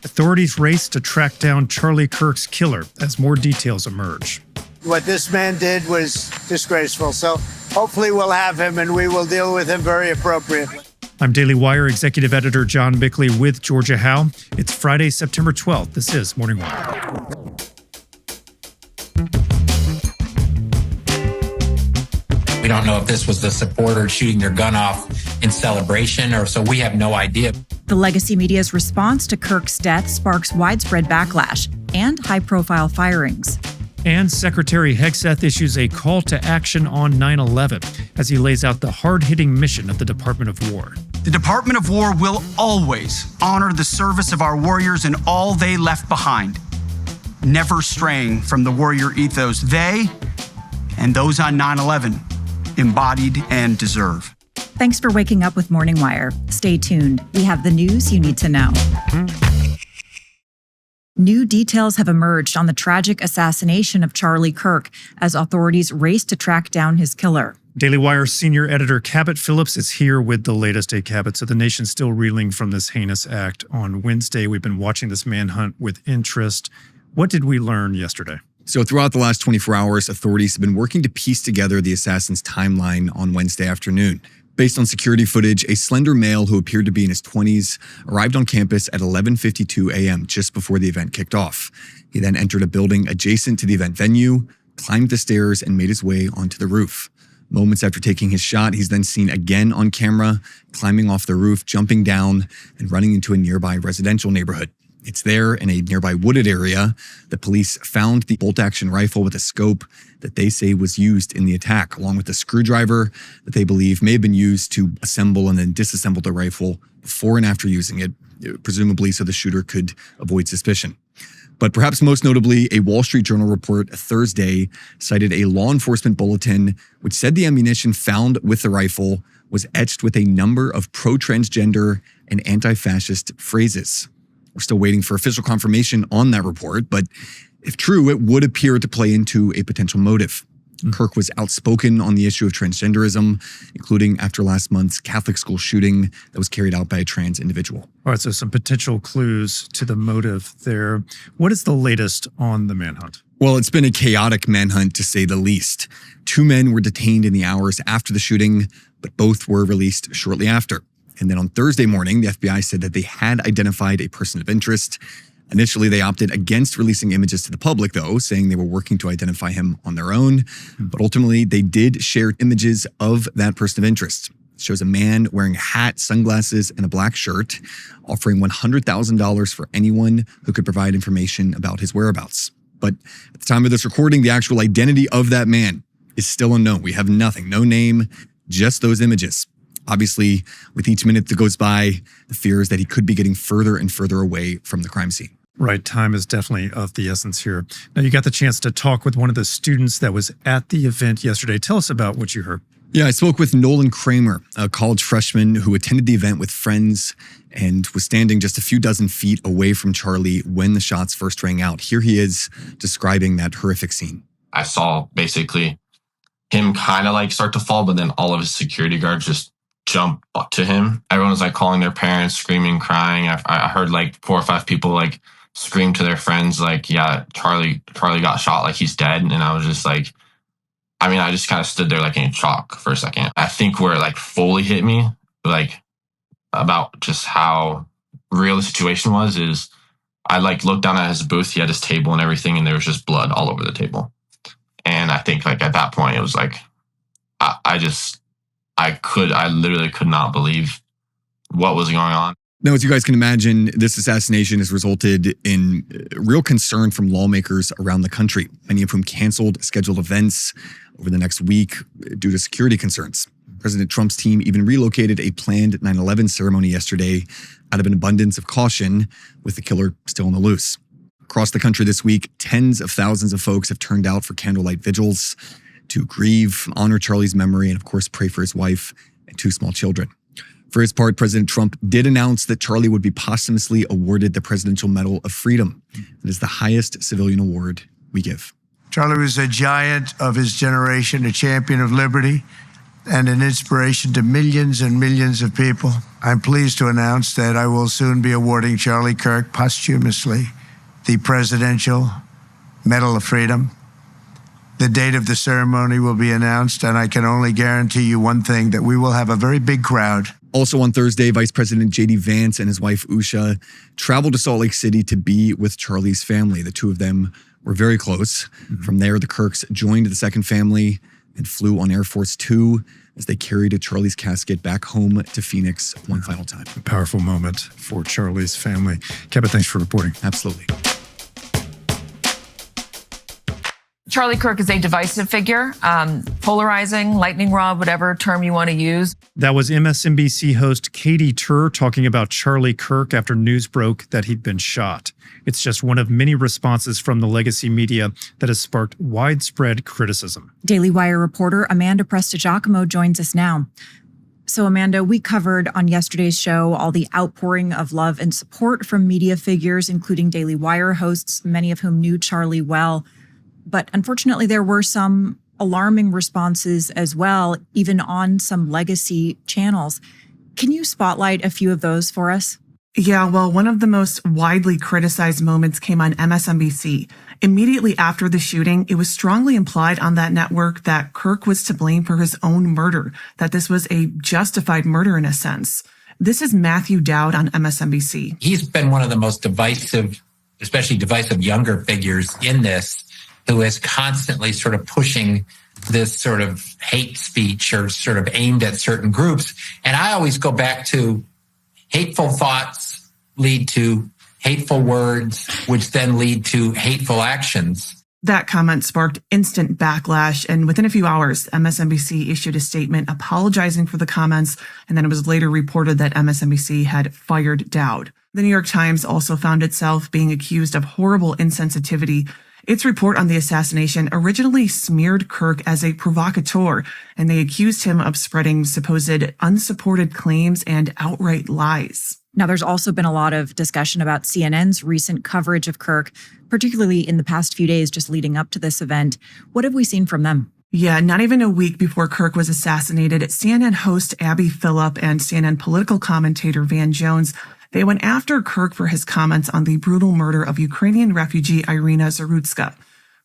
Authorities race to track down Charlie Kirk's killer as more details emerge. What this man did was disgraceful, so hopefully we'll have him and we will deal with him very appropriately. I'm Daily Wire Executive Editor John Bickley with Georgia Howe. It's Friday, September 12th. This is Morning Wire. We don't know if this was the supporter shooting their gun off in celebration, or so we have no idea. The legacy media's response to Kirk's death sparks widespread backlash and high-profile firings. And Secretary Hegseth issues a call to action on 9/11 as he lays out the hard-hitting mission of the Department of War. The Department of War will always honor the service of our warriors and all they left behind, never straying from the warrior ethos they and those on 9/11 embodied and deserve. Thanks for waking up with Morning Wire. Stay tuned. We have the news you need to know. New details have emerged on the tragic assassination of Charlie Kirk as authorities race to track down his killer. Daily Wire senior editor Cabot Phillips is here with the latest. Cabot, so the nation's still reeling from this heinous act on Wednesday. We've been watching this manhunt with interest. What did we learn yesterday? So throughout the last 24 hours, authorities have been working to piece together the assassin's timeline on Wednesday afternoon. Based on security footage, a slender male who appeared to be in his 20s arrived on campus at 11:52 a.m. just before the event kicked off. He then entered a building adjacent to the event venue, climbed the stairs, and made his way onto the roof. Moments after taking his shot, he's then seen again on camera, climbing off the roof, jumping down, and running into a nearby residential neighborhood. It's there in a nearby wooded area. The police found the bolt-action rifle with a scope that they say was used in the attack, along with a screwdriver that they believe may have been used to assemble and then disassemble the rifle before and after using it, presumably so the shooter could avoid suspicion. But perhaps most notably, a Wall Street Journal report Thursday cited a law enforcement bulletin which said the ammunition found with the rifle was etched with a number of pro-transgender and anti-fascist phrases. We're still waiting for official confirmation on that report, but if true, it would appear to play into a potential motive. Kirk was outspoken on the issue of transgenderism, including after last month's Catholic school shooting that was carried out by a trans individual. All right, so some potential clues to the motive there. What is the latest on the manhunt? Well, it's been a chaotic manhunt, to say the least. 2 men were detained in the hours after the shooting, but both were released shortly after. And then on Thursday morning, the FBI said that they had identified a person of interest. Initially, they opted against releasing images to the public, though, saying they were working to identify him on their own. But ultimately, they did share images of that person of interest. It shows a man wearing a hat, sunglasses, and a black shirt, offering $100,000 for anyone who could provide information about his whereabouts. But at the time of this recording, the actual identity of that man is still unknown. We have nothing, no name, just those images. Obviously, with each minute that goes by, the fear is that he could be getting further and further away from the crime scene. Right. Time is definitely of the essence here. Now, you got the chance to talk with one of the students that was at the event yesterday. Tell us about what you heard. Yeah, I spoke with Nolan Kramer, a college freshman who attended the event with friends and was standing just a few dozen feet away from Charlie when the shots first rang out. Here he is describing that horrific scene. I saw basically him kind of like start to fall, but then all of his security guards just jump up to him. Everyone was like calling their parents, screaming, crying. I heard like 4 or 5 people like scream to their friends, like, yeah, Charlie got shot, like he's dead. And I was just like, I just kind of stood there like in shock for a second. I think where it like fully hit me, like about just how real the situation was, is I like looked down at his booth. He had his table and everything, and there was just blood all over the table. And I think like at that point it was like, I literally could not believe what was going on. Now, as you guys can imagine, this assassination has resulted in real concern from lawmakers around the country, many of whom canceled scheduled events over the next week due to security concerns. President Trump's team even relocated a planned 9/11 ceremony yesterday out of an abundance of caution, with the killer still on the loose. Across the country this week, tens of thousands of folks have turned out for candlelight vigils to grieve, honor Charlie's memory, and of course, pray for his wife and 2 small children. For his part, President Trump did announce that Charlie would be posthumously awarded the Presidential Medal of Freedom. It is the highest civilian award we give. Charlie was a giant of his generation, a champion of liberty, and an inspiration to millions and millions of people. I'm pleased to announce that I will soon be awarding Charlie Kirk posthumously the Presidential Medal of Freedom. The date of the ceremony will be announced, and I can only guarantee you one thing, that we will have a very big crowd. Also on Thursday, Vice President J.D. Vance and his wife Usha traveled to Salt Lake City to be with Charlie's family. The two of them were very close. From there, the Kirks joined the second family and flew on Air Force Two as they carried Charlie's casket back home to Phoenix one final time. A powerful moment for Charlie's family. Cabot, thanks for reporting. Absolutely. Charlie Kirk is a divisive figure, polarizing, lightning rod, whatever term you want to use. That was MSNBC host Katie Tur talking about Charlie Kirk after news broke that he'd been shot. It's just one of many responses from the legacy media that has sparked widespread criticism. Daily Wire reporter Amanda Prestigiacomo joins us now. So, Amanda, we covered on yesterday's show all the outpouring of love and support from media figures, including Daily Wire hosts, many of whom knew Charlie well. But unfortunately, there were some alarming responses as well, even on some legacy channels. Can you spotlight a few of those for us? Yeah, well, one of the most widely criticized moments came on MSNBC. Immediately after the shooting, it was strongly implied on that network that Kirk was to blame for his own murder, that this was a justified murder in a sense. This is Matthew Dowd on MSNBC. He's been one of the most divisive, especially divisive younger figures in this, who is constantly sort of pushing this sort of hate speech or sort of aimed at certain groups. And I always go back to hateful thoughts lead to hateful words, which then lead to hateful actions. That comment sparked instant backlash, and within a few hours, MSNBC issued a statement apologizing for the comments, and then it was later reported that MSNBC had fired Dowd. The New York Times also found itself being accused of horrible insensitivity. Its report on the assassination originally smeared Kirk as a provocateur, and they accused him of spreading supposed unsupported claims and outright lies. Now, there's also been a lot of discussion about CNN's recent coverage of Kirk, particularly in the past few days just leading up to this event. What have we seen from them? Yeah, not even a week before Kirk was assassinated, CNN host Abby Phillip and CNN political commentator Van Jones, they went after Kirk for his comments on the brutal murder of Ukrainian refugee Irina Zarutska.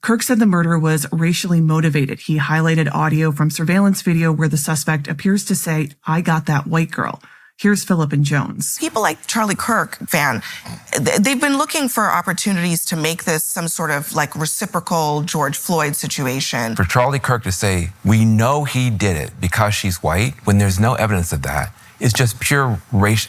Kirk said the murder was racially motivated. He highlighted audio from surveillance video where the suspect appears to say, "I got that white girl." Here's Phillip and Jones. People like Charlie Kirk, they've been looking for opportunities to make this some sort of like reciprocal George Floyd situation. For Charlie Kirk to say, we know he did it because she's white, when there's no evidence of that, it's just pure race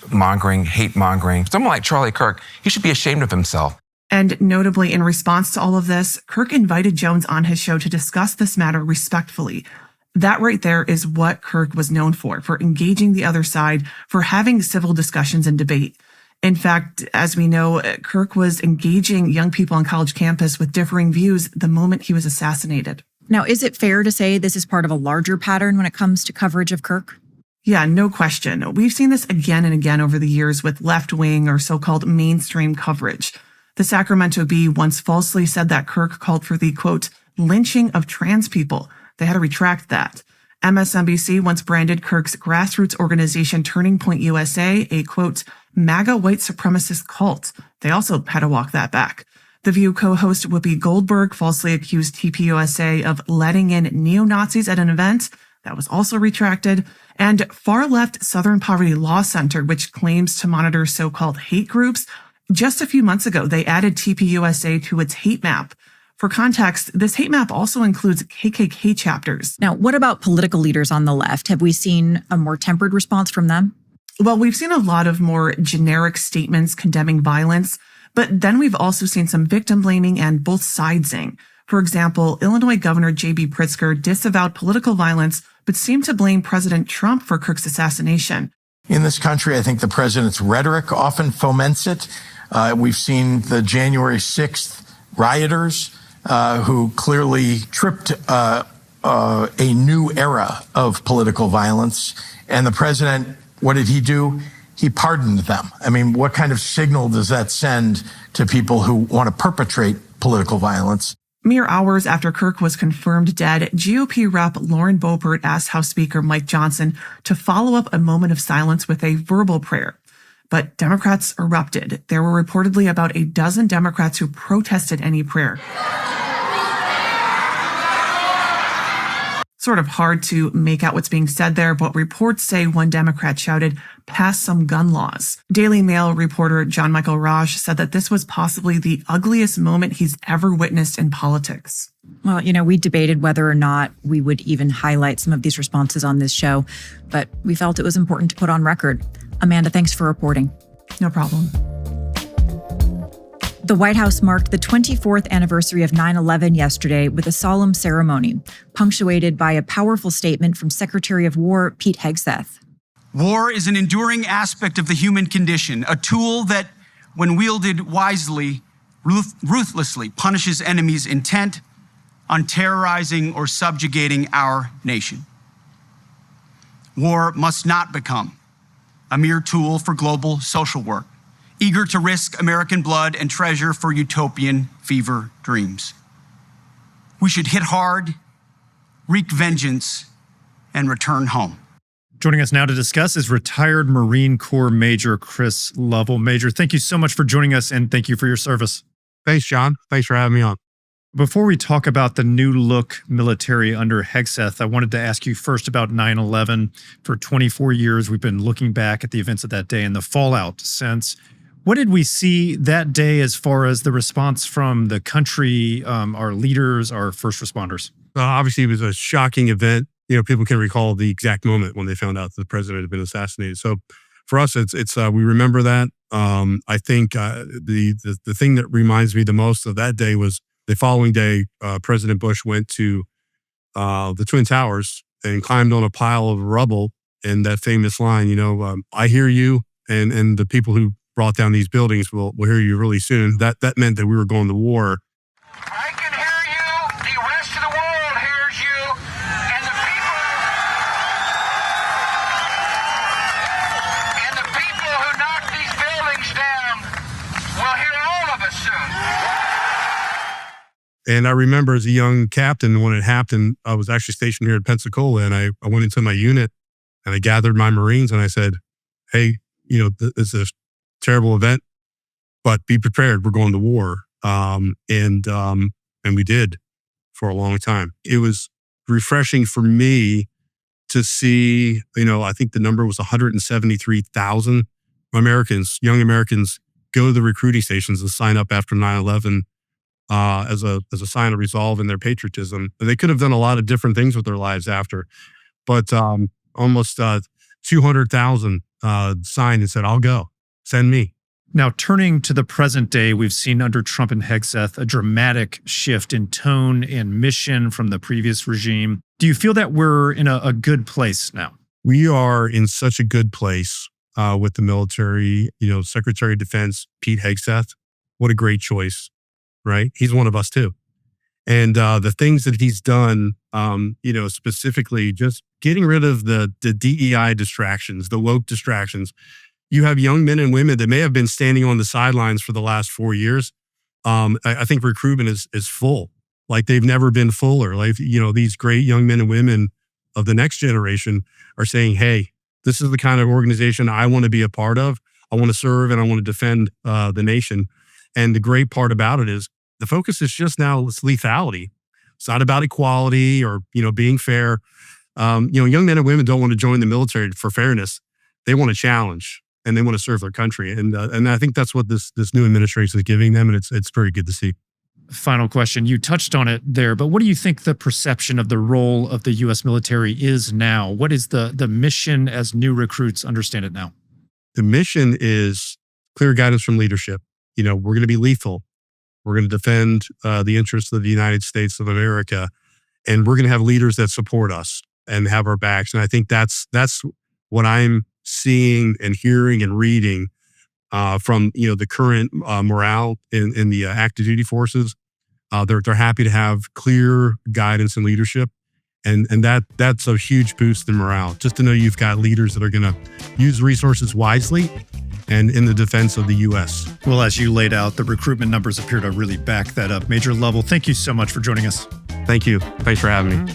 mongering, hate mongering. Someone like Charlie Kirk, he should be ashamed of himself. And notably, in response to all of this, Kirk invited Jones on his show to discuss this matter respectfully. That right there is what Kirk was known for engaging the other side, for having civil discussions and debate. In fact, as we know, Kirk was engaging young people on college campus with differing views the moment he was assassinated. Now, is it fair to say this is part of a larger pattern when it comes to coverage of Kirk? Yeah, no question. We've seen this again and again over the years with left-wing or so-called mainstream coverage. The Sacramento Bee once falsely said that Kirk called for the, quote, lynching of trans people. They had to retract that. MSNBC once branded Kirk's grassroots organization Turning Point USA a, quote, MAGA white supremacist cult. They also had to walk that back. The View co-host Whoopi Goldberg falsely accused TPUSA of letting in neo-Nazis at an event. That was also retracted. And far-left Southern Poverty Law Center, which claims to monitor so-called hate groups, just a few months ago, they added TPUSA to its hate map. For context, this hate map also includes KKK chapters. Now, what about political leaders on the left? Have we seen a more tempered response from them? Well, we've seen a lot of more generic statements condemning violence, but then we've also seen some victim blaming and both sidesing. For example, Illinois Governor J.B. Pritzker disavowed political violence, but seemed to blame President Trump for Kirk's assassination. In this country, I think the president's rhetoric often foments it. We've seen the January 6th rioters who clearly tripped a new era of political violence. And the president, what did he do? He pardoned them. I mean, what kind of signal does that send to people who want to perpetrate political violence? Mere hours after Kirk was confirmed dead, GOP Rep. Lauren Boebert asked House Speaker Mike Johnson to follow up a moment of silence with a verbal prayer. But Democrats erupted. There were reportedly about a dozen Democrats who protested any prayer. Sort of hard to make out what's being said there, but reports say one Democrat shouted, "Pass some gun laws." Daily Mail reporter John Michael Raj said that this was possibly the ugliest moment he's ever witnessed in politics. Well, we debated whether or not we would even highlight some of these responses on this show, but we felt it was important to put on record. Amanda, thanks for reporting. No problem. The White House marked the 24th anniversary of 9/11 yesterday with a solemn ceremony, punctuated by a powerful statement from Secretary of War Pete Hegseth. War is an enduring aspect of the human condition, a tool that, when wielded wisely, ruthlessly punishes enemies intent on terrorizing or subjugating our nation. War must not become a mere tool for global social work, eager to risk American blood and treasure for utopian fever dreams. We should hit hard, wreak vengeance, and return home. Joining us now to discuss is retired Marine Corps Major Chris Lovell. Major, thank you so much for joining us, and thank you for your service. Thanks, John. Thanks for having me on. Before we talk about the new look military under Hegseth, I wanted to ask you first about 9/11. For 24 years, we've been looking back at the events of that day and the fallout since. What did we see that day as far as the response from the country, our leaders, our first responders? Obviously, it was a shocking event. People can recall the exact moment when they found out that the president had been assassinated. So for us, it's we remember that. I think the thing that reminds me the most of that day was the following day, President Bush went to the Twin Towers and climbed on a pile of rubble. And that famous line, I hear you, and the people who brought down these buildings will hear you really soon. That meant that we were going to war. I can hear you. The rest of the world hears you. And the people who knocked these buildings down will hear all of us soon. And I remember as a young captain, when it happened, I was actually stationed here in Pensacola, and I went into my unit and I gathered my Marines and I said, hey, this is a terrible event, but be prepared. We're going to war. And we did for a long time. It was refreshing for me to see, I think the number was 173,000 Americans, young Americans, go to the recruiting stations and sign up after 9/11 as a sign of resolve in their patriotism. They could have done a lot of different things with their lives after, but almost 200,000 signed and said, I'll go. Send me. Now, turning to the present day, we've seen under Trump and Hegseth a dramatic shift in tone and mission from the previous regime. Do you feel that we're in a good place now? We are in such a good place with the military. Secretary of Defense Pete Hegseth, what a great choice, right? He's one of us too. And the things that he's done, specifically just getting rid of the DEI distractions, the woke distractions. You have young men and women that may have been standing on the sidelines for the last 4 years. I think recruitment is full, like they've never been fuller. Like, these great young men and women of the next generation are saying, hey, this is the kind of organization I want to be a part of. I want to serve and I want to defend the nation. And the great part about it is the focus is just now it's lethality. It's not about equality or, being fair. Young men and women don't want to join the military for fairness. They want a challenge. And they want to serve their country. And I think that's what this new administration is giving them. And it's very good to see. Final question. You touched on it there, but what do you think the perception of the role of the U.S. military is now? What is the mission as new recruits understand it now? The mission is clear guidance from leadership. We're going to be lethal. We're going to defend the interests of the United States of America. And we're going to have leaders that support us and have our backs. And I think that's what I'm seeing and hearing and reading from the current morale in the active duty forces. They're happy to have clear guidance and leadership, and that's a huge boost in morale. Just to know you've got leaders that are going to use resources wisely and in the defense of the U.S. Well, as you laid out, the recruitment numbers appear to really back that up. Major Lovell, thank you so much for joining us. Thank you. Thanks for having me.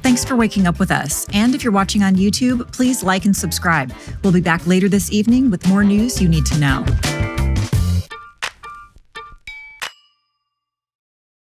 Thanks for waking up with us. And if you're watching on YouTube, please like and subscribe. We'll be back later this evening with more news you need to know.